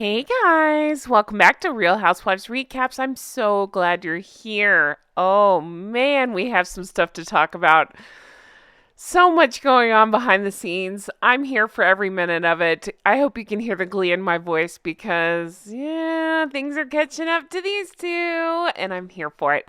Hey guys, welcome back to Real Housewives Recaps. I'm so glad you're here. Oh man, we have some stuff to talk about. So much going on behind the scenes. I'm here for every minute of it. I hope you can hear the glee in my voice because, yeah, things are catching up to these two, and I'm here for it.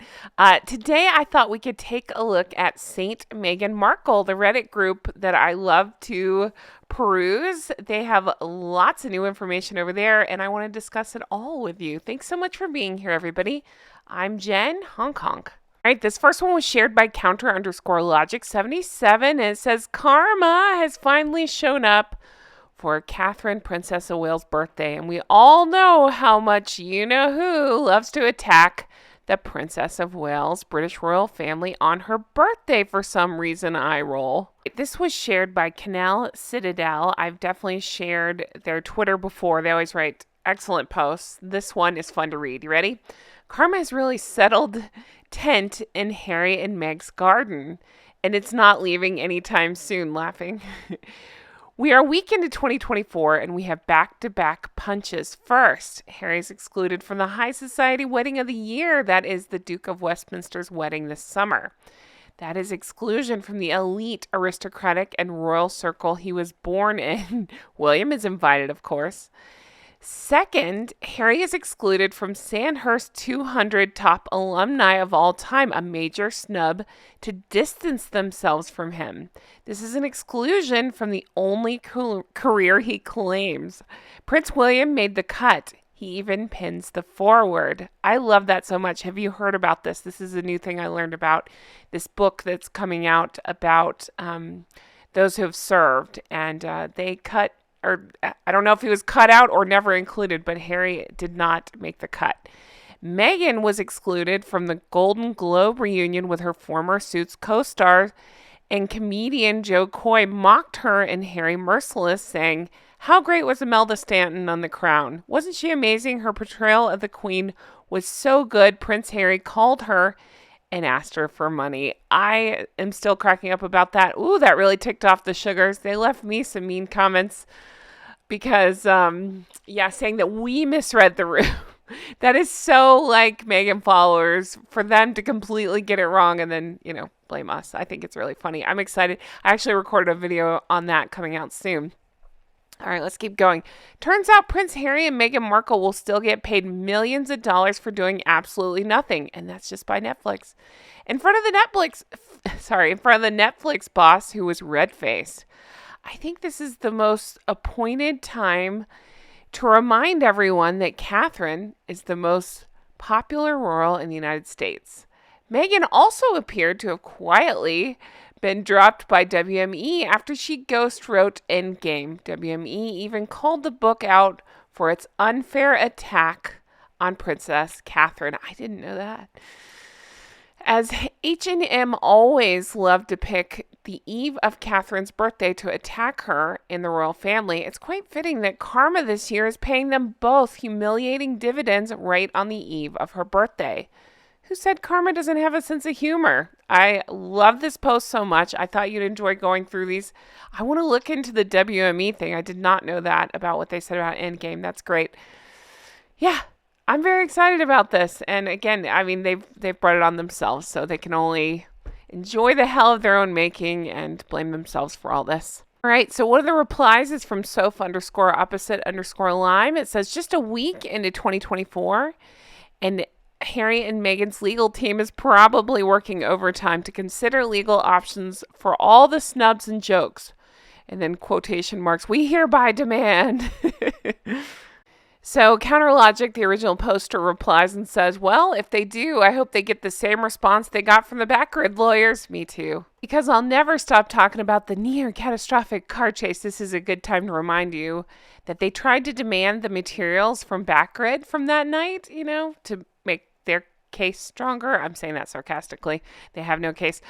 Today, I thought we could take a look at Saint Meghan Markle, the Reddit group that I love to peruse. They have lots of new information over there, and I want to discuss it all with you. Thanks so much for being here, everybody. I'm Jen, Hong Kong. All right, this first one was shared by counter_logic77, and it says karma has finally shown up for Catherine, Princess of Wales' birthday. And we all know how much you-know-who loves to attack the Princess of Wales British royal family on her birthday for some reason. I roll. This was shared by Canal Citadel. I've definitely shared their Twitter before. They always write excellent posts. This one is fun to read. You ready? Karma has really settled tent in Harry and Meg's garden, and it's not leaving anytime soon, laughing. We are a week into 2024, and we have back-to-back punches. First, Harry's excluded from the high society wedding of the year. That is the Duke of Westminster's wedding this summer. That is exclusion from the elite aristocratic and royal circle he was born in. William is invited, of course. Second, Harry is excluded from Sandhurst 200 top alumni of all time, a major snub to distance themselves from him. This is an exclusion from the only career he claims. Prince William made the cut. He even pins the foreword. I love that so much. Have you heard about this? This is a new thing I learned about this book that's coming out about those who have served, and they cut, or I don't know if he was cut out or never included, but Harry did not make the cut. Meghan was excluded from the Golden Globe reunion with her former Suits co-star, and comedian Joe Coy mocked her and Harry merciless, saying, "How great was Imelda Stanton on The Crown? Wasn't she amazing? Her portrayal of the Queen was so good. Prince Harry called her and asked her for money." I am still cracking up about that. Ooh, that really ticked off the sugars. They left me some mean comments because, saying that we misread the room. That is so like Meghan followers for them to completely get it wrong and then, blame us. I think it's really funny. I'm excited. I actually recorded a video on that coming out soon. All right, let's keep going. Turns out Prince Harry and Meghan Markle will still get paid millions of dollars for doing absolutely nothing, and that's just by Netflix. In front of the Netflix boss who was red-faced. I think this is the most appointed time to remind everyone that Catherine is the most popular royal in the United States. Meghan also appeared to have quietly been dropped by WME after she ghost wrote Endgame. WME even called the book out for its unfair attack on Princess Catherine. I didn't know that. As H&M always loved to pick the eve of Catherine's birthday to attack her in the royal family, it's quite fitting that karma this year is paying them both humiliating dividends right on the eve of her birthday. Who said karma doesn't have a sense of humor? I love this post so much. I thought you'd enjoy going through these. I want to look into the WME thing. I did not know that about what they said about Endgame. That's great. Yeah, I'm very excited about this. And again, I mean, they've brought it on themselves, so they can only enjoy the hell of their own making and blame themselves for all this. All right, so one of the replies is from Soph_opposite_lime. It says, just a week into 2024, and Harry and Meghan's legal team is probably working overtime to consider legal options for all the snubs and jokes. And then quotation marks, we hereby demand. So CounterLogic, the original poster, replies and says, well, if they do, I hope they get the same response they got from the Backgrid lawyers. Me too. Because I'll never stop talking about the near catastrophic car chase, this is a good time to remind you that they tried to demand the materials from Backgrid from that night, to make their case stronger. I'm saying that sarcastically. They have no case.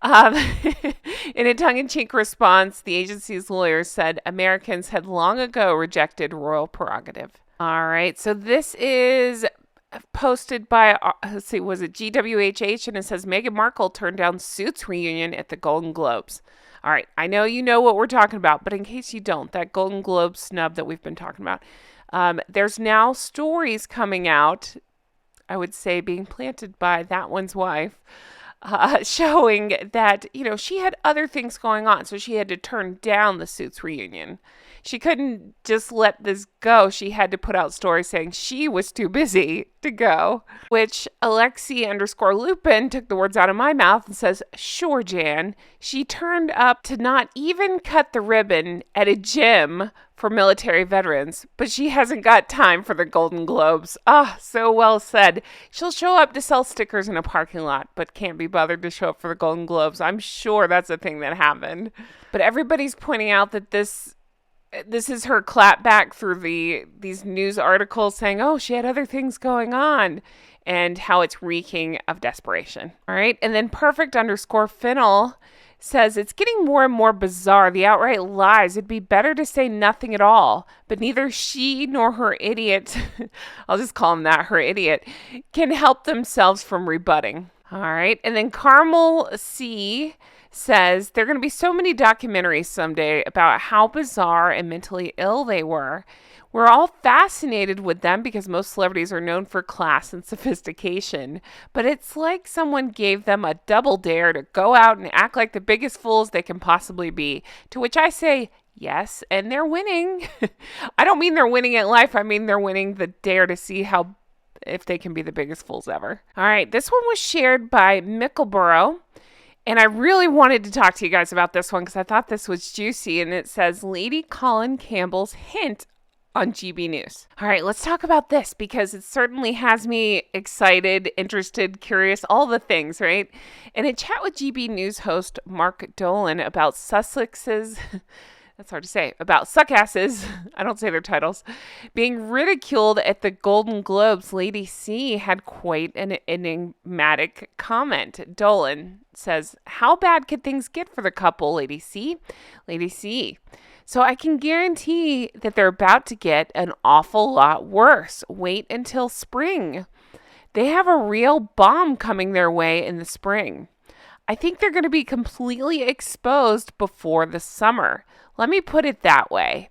In a tongue-in-cheek response, the agency's lawyers said Americans had long ago rejected royal prerogative. All right, so this is posted by, was it GWHH? And it says, Meghan Markle turned down Suits reunion at the Golden Globes. All right, I know you know what we're talking about, but in case you don't, that Golden Globe snub that we've been talking about. There's now stories coming out, I would say being planted by that one's wife, showing that, she had other things going on. So she had to turn down the Suits reunion. She couldn't just let this go. She had to put out stories saying she was too busy to go, which Alexi_Lupin took the words out of my mouth and says, sure, Jan. She turned up to not even cut the ribbon at a gym for military veterans, but she hasn't got time for the Golden Globes. So well said. She'll show up to sell stickers in a parking lot, but can't be bothered to show up for the Golden Globes. I'm sure that's a thing that happened. But everybody's pointing out that this is her clapback through these news articles saying, oh, she had other things going on, and how it's reeking of desperation. All right. And then perfect_Finnell says it's getting more and more bizarre. The outright lies. It'd be better to say nothing at all. But neither she nor her idiot, I'll just call him that, her idiot, can help themselves from rebutting. All right. And then Carmel C says there are going to be so many documentaries someday about how bizarre and mentally ill they were. We're all fascinated with them because most celebrities are known for class and sophistication, but it's like someone gave them a double dare to go out and act like the biggest fools they can possibly be, to which I say, yes, and they're winning. I don't mean they're winning at life. I mean they're winning the dare to see if they can be the biggest fools ever. All right, this one was shared by Mickleborough. And I really wanted to talk to you guys about this one because I thought this was juicy. And it says, Lady Colin Campbell's hint on GB News. All right, let's talk about this because it certainly has me excited, interested, curious, all the things, right? In a chat with GB News host Mark Dolan about Sussex's... That's hard to say. About suckasses, I don't say their titles, being ridiculed at the Golden Globes, Lady C had quite an enigmatic comment. Dolan says, how bad could things get for the couple, Lady C? Lady C. So I can guarantee that they're about to get an awful lot worse. Wait until spring. They have a real bomb coming their way in the spring. I think they're going to be completely exposed before the summer. Let me put it that way.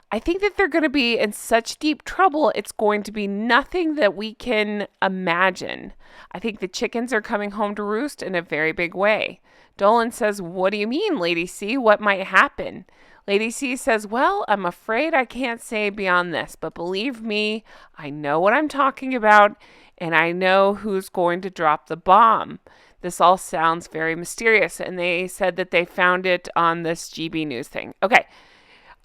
I think that they're going to be in such deep trouble, it's going to be nothing that we can imagine. I think the chickens are coming home to roost in a very big way. Dolan says, what do you mean, Lady C? What might happen? Lady C says, well, I'm afraid I can't say beyond this, but believe me, I know what I'm talking about, and I know who's going to drop the bomb. This all sounds very mysterious, and they said that they found it on this GB News thing. Okay,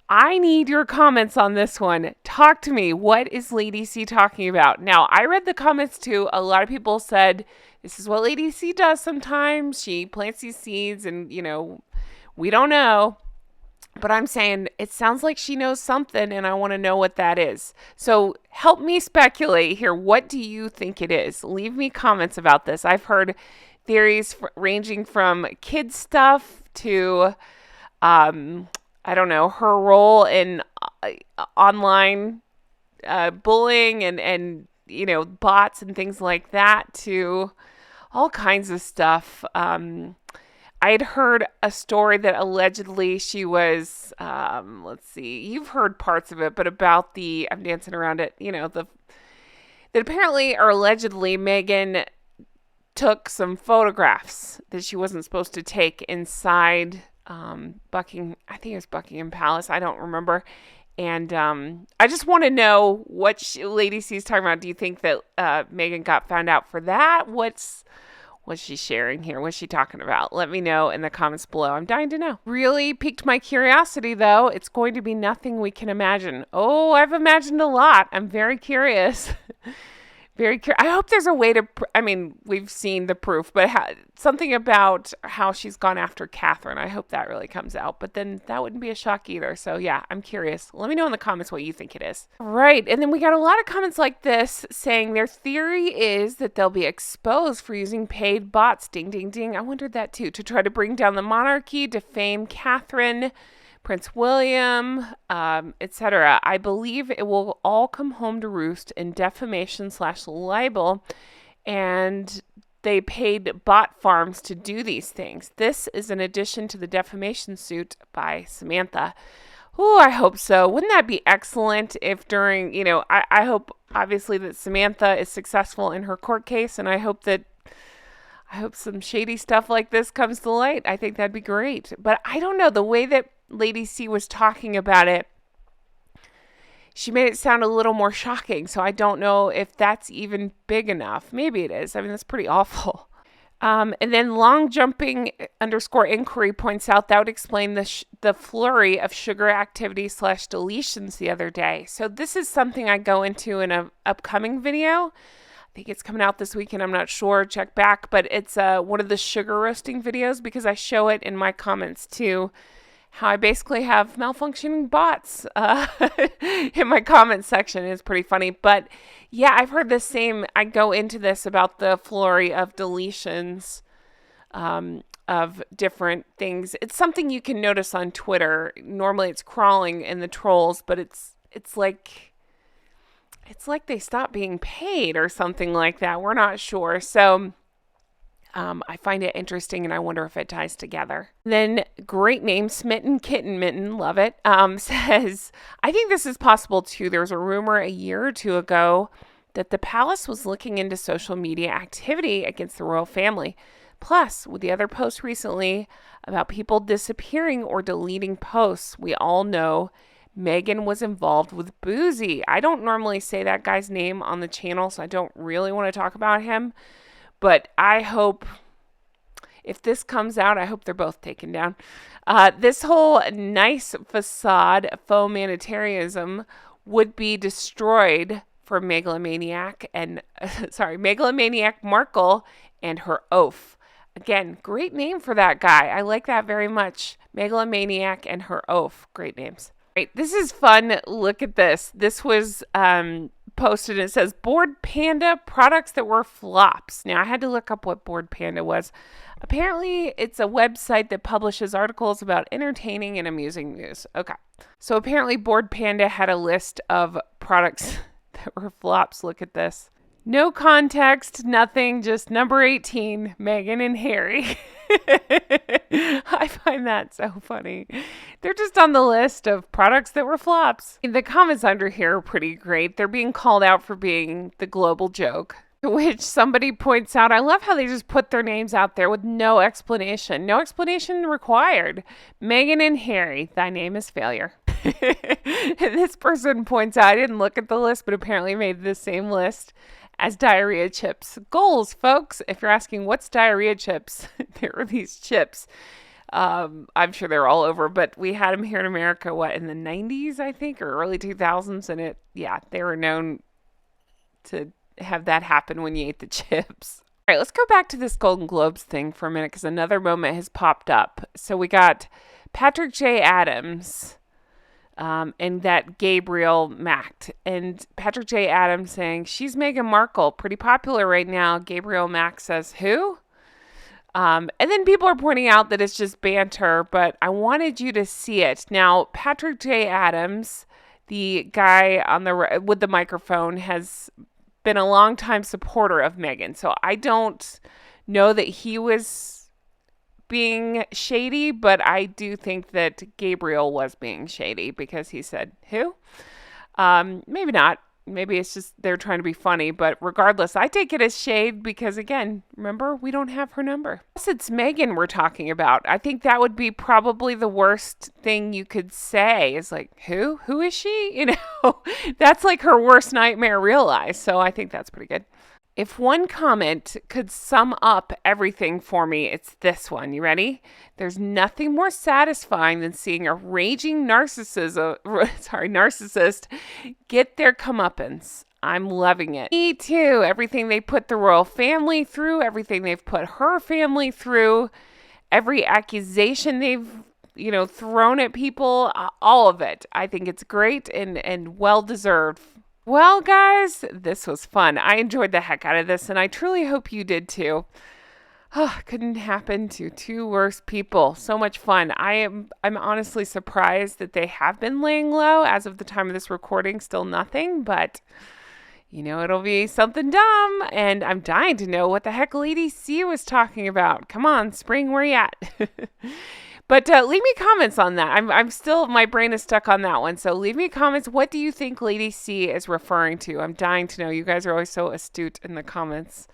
I need your comments on this one. Talk to me. What is Lady C talking about? Now, I read the comments too. A lot of people said this is what Lady C does sometimes. She plants these seeds, and, we don't know. But I'm saying it sounds like she knows something, and I want to know what that is. So help me speculate here. What do you think it is? Leave me comments about this. I've heard theories ranging from kid stuff to, I don't know, her role in online bullying and bots and things like that, to all kinds of stuff. I had heard a story that allegedly she was, let's see, you've heard parts of it, but about I'm dancing around it, that apparently or allegedly Meghan took some photographs that she wasn't supposed to take inside I think it was Buckingham Palace. I don't remember. And I just want to know what Lady C is talking about. Do you think that Meghan got found out for that? What's she sharing here? What's she talking about? Let me know in the comments below. I'm dying to know. Really piqued my curiosity, though. It's going to be nothing we can imagine. Oh, I've imagined a lot. I'm very curious. Very curious. I hope there's a way to, we've seen the proof, but something about how she's gone after Catherine. I hope that really comes out, but then that wouldn't be a shock either. So yeah, I'm curious. Let me know in the comments what you think it is. Right. And then we got a lot of comments like this saying their theory is that they'll be exposed for using paid bots. Ding, ding, ding. I wondered that too, to try to bring down the monarchy, defame Catherine, Prince William, etc. I believe it will all come home to roost in defamation/libel, and they paid bot farms to do these things. This is in addition to the defamation suit by Samantha. Oh, I hope so. Wouldn't that be excellent if during, I hope obviously that Samantha is successful in her court case, and I hope some shady stuff like this comes to light. I think that'd be great. But I don't know, the way that Lady C was talking about it, she made it sound a little more shocking. So I don't know if that's even big enough. Maybe it is. I mean, that's pretty awful. And then long jumping underscore inquiry points out that would explain the flurry of sugar activity / deletions the other day. So this is something I go into in an upcoming video. I think it's coming out this weekend. I'm not sure. Check back. But it's one of the sugar roasting videos because I show it in my comments too. How I basically have malfunctioning bots in my comment section is pretty funny. But yeah, I've heard the same. I go into this about the flurry of deletions of different things. It's something you can notice on Twitter. Normally it's crawling in the trolls, but it's like they stopped being paid or something like that. We're not sure. So I find it interesting, and I wonder if it ties together. Then, great name, Smitten Kitten Mitten, love it, says, I think this is possible too. There was a rumor a year or two ago that the palace was looking into social media activity against the royal family. Plus, with the other posts recently about people disappearing or deleting posts, we all know Meghan was involved with Boozy. I don't normally say that guy's name on the channel, so I don't really want to talk about him. But I hope, if this comes out, I hope they're both taken down. This whole nice facade faux humanitarianism would be destroyed for megalomaniac Markle and her oaf. Again, great name for that guy. I like that very much. Megalomaniac and her oaf. Great names. Right, this is fun. Look at this. This was posted, and it says Bored Panda products that were flops. Now I had to look up what Bored Panda was. Apparently it's a website that publishes articles about entertaining and amusing news. Okay, so apparently Bored Panda had a list of products that were flops. Look at this. No context, nothing, just number 18, Meghan and Harry. I find that so funny. They're just on the list of products that were flops. The comments under here are pretty great. They're being called out for being the global joke, to which somebody points out, I love how they just put their names out there with no explanation. No explanation required. Meghan and Harry, thy name is failure. And this person points out, I didn't look at the list, but apparently made the same list as diarrhea chips. Goals, folks. If you're asking what's diarrhea chips, there are these chips. I'm sure they're all over, but we had them here in America, in the 90s, I think, or early 2000s. And they were known to have that happen when you ate the chips. All right, let's go back to this Golden Globes thing for a minute because another moment has popped up. So we got Patrick J. Adams and that Gabriel Macht. And Patrick J. Adams saying, she's Meghan Markle, pretty popular right now. Gabriel Macht says, who? And then people are pointing out that it's just banter, but I wanted you to see it. Now, Patrick J. Adams, the guy with the microphone, has been a longtime supporter of Meghan. So I don't know that he was being shady, but I do think that Gabriel was being shady because he said, who? Maybe not. Maybe it's just they're trying to be funny, but regardless, I take it as shade because, again, remember, we don't have her number. Plus, it's Meghan we're talking about. I think that would be probably the worst thing you could say is like, who? Who is she? That's like her worst nightmare realized. So I think that's pretty good. If one comment could sum up everything for me, it's this one. You ready? There's nothing more satisfying than seeing a raging narcissist get their comeuppance. I'm loving it. Me too. Everything they put the royal family through, everything they've put her family through, every accusation they've thrown at people, all of it. I think it's great and well-deserved. Well, guys, this was fun. I enjoyed the heck out of this, and I truly hope you did too. Couldn't happen to two worse people. So much fun. I'm honestly surprised that they have been laying low. As of the time of this recording, still nothing, but it'll be something dumb, and I'm dying to know what the heck Lady C was talking about. Come on, Spring, where you at? But leave me comments on that. I'm still, my brain is stuck on that one. So leave me comments. What do you think Lady C is referring to? I'm dying to know. You guys are always so astute in the comments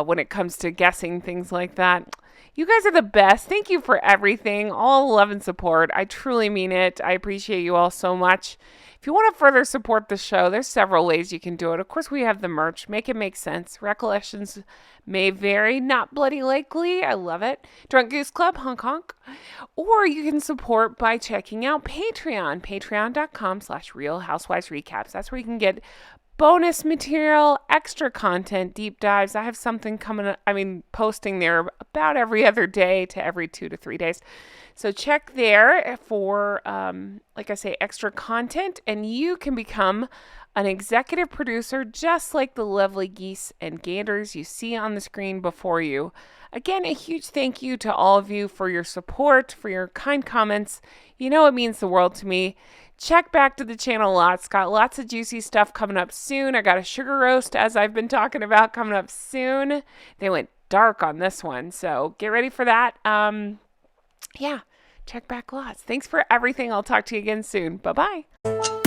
when it comes to guessing things like that. You guys are the best. Thank you for everything. All the love and support. I truly mean it. I appreciate you all so much. If you want to further support the show, there's several ways you can do it. Of course, we have the merch. Make it make sense. Recollections may vary. Not bloody likely. I love it. Drunk Goose Club, honk honk. Or you can support by checking out Patreon. Patreon.com/Real Housewives Recaps. That's where you can get bonus material, extra content, deep dives. I have something posting there about every other day to every 2 to 3 days. So check there for, like I say, extra content, and you can become an executive producer just like the lovely geese and ganders you see on the screen before you. Again, a huge thank you to all of you for your support, for your kind comments. You know it means the world to me. Check back to the channel lots. Got lots of juicy stuff coming up soon. I got a sugar roast, as I've been talking about, coming up soon. They went dark on this one, so get ready for that. Yeah, check back lots. Thanks for everything. I'll talk to you again soon. Bye-bye.